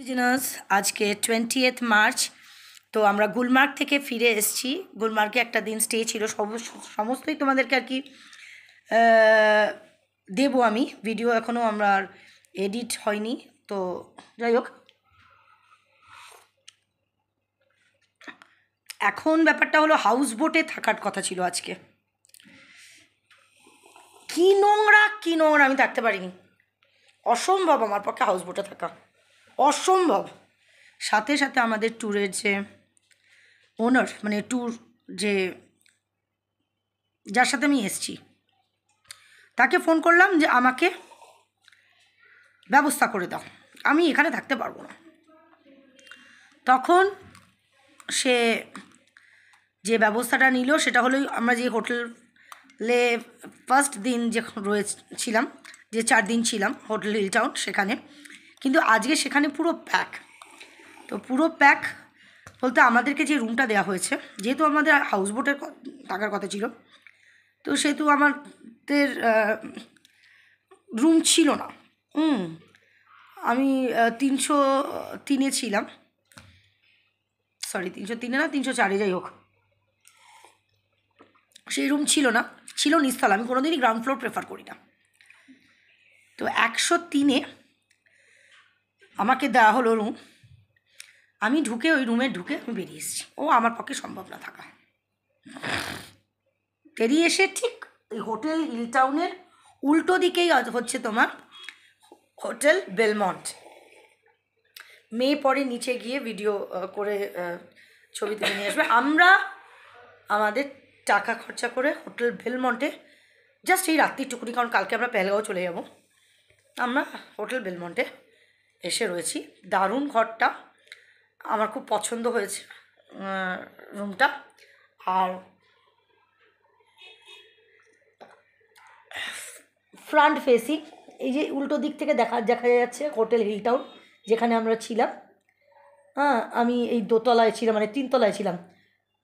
Genius আজকে 20th March. তো আমরা গুলমার্গ থেকে ফিরে এসেছি। গুলমার্গে একটা দিন স্টে ছিল, সমস্তই তোমাদেরকে আর কি দেবো আমি। ভিডিও এখনও আমার এডিট হয়নি, তো যাই হোক। এখন ব্যাপারটা হলো হাউস বোটে থাকার কথা ছিল আজকে। কী নোংরা কী নোংরা, আমি থাকতে পারিনি। অসম্ভব আমার পক্ষে হাউস বোটে থাকা, অসম্ভব। সাথে সাথে আমাদের ট্যুরের যে ওনার, মানে ট্যুর যে যার সাথে আমি এসছি, তাকে ফোন করলাম যে আমাকে ব্যবস্থা করে দাও, আমি এখানে থাকতে পারবো না। তখন সে যে ব্যবস্থাটা নিল সেটা হলো, আমরা যে হোটেলে ফার্স্ট দিন যে রয়েছিলাম, যে 4 দিন ছিলাম হোটেল হিল টাউন, সেখানে কিন্তু আজকে সেখানে পুরো প্যাক। তো পুরো প্যাক বলতে আমাদেরকে যে রুমটা দেওয়া হয়েছে, যেহেতু আমাদের হাউস বোটের থাকার কথা ছিল, তো সেহেতু আমাদের রুম ছিল না। আমি 303-এ ছিলাম, সরি 303-এ না 304-এ, যাই হোক, সেই রুম ছিল না, ছিল নিচতলা। আমি কোনোদিনই গ্রাউন্ড ফ্লোর প্রেফার করি না। তো 103-এ আমাকে দেওয়া হলো রুম। আমি ঢুকে ওই রুমে ঢুকে আমি বেরিয়ে এসেছি। ও আমার পক্ষে সম্ভব না থাকা। বেরিয়ে এসে ঠিক ওই হোটেল হিল টাউনের উল্টো দিকেই হচ্ছে তোমার হোটেল বেলমন্ট। মেয়ে পরে নিচে গিয়ে ভিডিও করে ছবি তুলে নিয়ে আসবে। আমরা আমাদের টাকা খরচা করে হোটেল বেলমন্টে জাস্ট এই রাত্রিটুকুনি, কারণ কালকে আমরা পেহেলগাঁও চলে যাব, আমরা হোটেল বেলমন্টে এসে রয়েছি। দারুণ ঘরটা, আমার খুব পছন্দ হয়েছে রুমটা। আর ফ্রন্ট ফেসিং, এই যে উল্টো দিক থেকে দেখা যাচ্ছে হোটেল হিল টাউন যেখানে আমরা ছিলাম। হ্যাঁ, আমি এই দোতলায় ছিলাম, মানে 3তলায় ছিলাম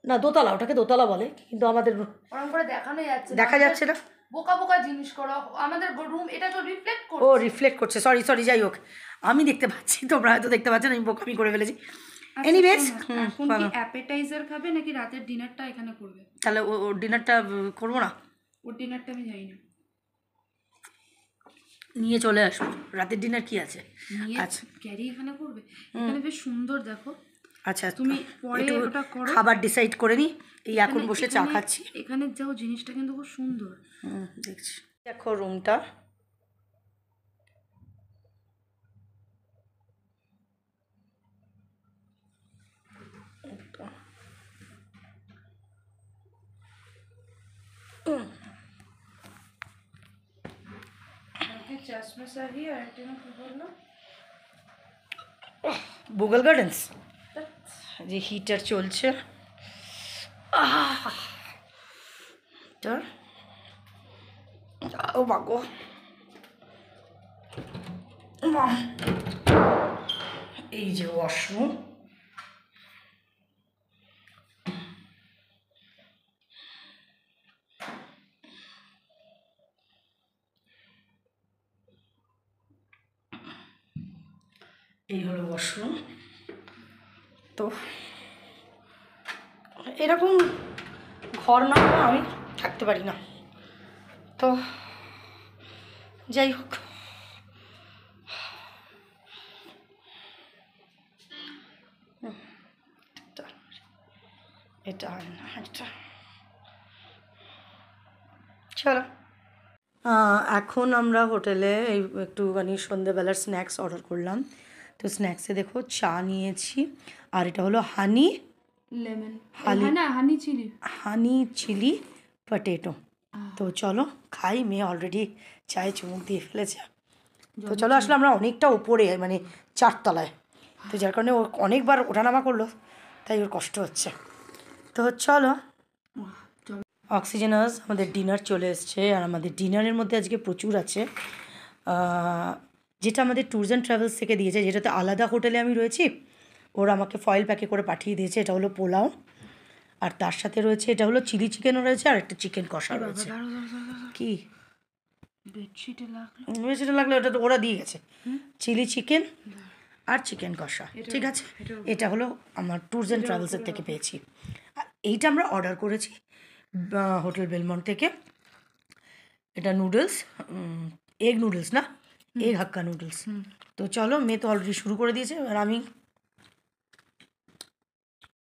না, দোতলা, ওটাকে দোতলা বলে, কিন্তু আমাদের ওরকম করে দেখানো যাচ্ছে, দেখা যাচ্ছে না, বোকা বোকা জিনিস করো। আমাদের রুম এটা তো রিফ্লেক্ট করছে। ও রিফ্লেক্ট করছে, সরি, যাই হোক, আমি দেখতে পাচ্ছি, তোমরা হয়তো দেখতে পাচ্ছেন, আমি বোকামি করে ফেলেছি। এনিওয়েজ, এখন কি অ্যাপেটাইজার খাবে নাকি রাতের ডিনারটা এখানে করবে? তাহলে ও ডিনারটা করবো না, ওর ডিনারটা আমি জানি না, নিয়ে চলে আসবো। রাতের ডিনার কি আছে? আচ্ছা, ক্যারি এখানে করবে। এখানে বেশ সুন্দর, দেখো। আচ্ছা, তুমি পরে ওটা করো, খাবার ডিসাইড করে নি। এই এখন বসে চা খাচ্ছি। এখানে যাও, জিনিসটা কিন্তু খুব সুন্দর। দেখছি, দেখো রুমটা। বুগল গার্ডেন্স, যে হিটার চলছে, ও বাগো, এই যে ওয়াশরুম, এই হলো ওয়াশরুম। তো এরকম ঘর না আমি থাকতে পারি না, তো যাই হোক। এটা চলো, এখন আমরা হোটেলে এই একটুখানি সন্ধ্যেবেলার স্ন্যাক্স অর্ডার করলাম। তো স্ন্যাক্সে দেখো চা নিয়েছি, আর এটা হলো honey lemon, honey chilli potato. তো চলো খাই, মেয়ে অলরেডি চায়ে চুমুক দিয়ে ফেলেছে। তো চলো, আসলে আমরা অনেকটা উপরে, মানে 4তলায়, তো যার কারণে ও অনেকবার ওঠানামা করলো, তাই ওর কষ্ট হচ্ছে। তো চলো, অক্সিজেনাস আমাদের ডিনার চলে এসছে। আর আমাদের ডিনারের মধ্যে আজকে প্রচুর আছে, যেটা আমাদের ট্যুরস অ্যান্ড ট্রাভেলস থেকে দিয়েছে, যেটাতে আলাদা হোটেলে আমি রয়েছি, ওরা আমাকে ফয়েল প্যাকে করে পাঠিয়ে দিয়েছে। এটা হলো পোলাও, আর তার সাথে রয়েছে, এটা হলো চিলি চিকেনও রয়েছে, আর একটা চিকেন কষা রয়েছে। কি বেডশিটে লাগলো, ওটা তো ওরা দিয়ে গেছে। চিলি চিকেন আর চিকেন কষা, ঠিক আছে? এটা হলো আমার ট্যুরস অ্যান্ড ট্রাভেলসের থেকে পেয়েছি। আর এইটা আমরা অর্ডার করেছি হোটেল বেলমন্ট থেকে। এটা নুডলস, এগ নুডলস না, এগ হাক্কা নুডলস। তো চলো, মেয়ে তো অলরেডি শুরু করে দিয়েছে, আর আমি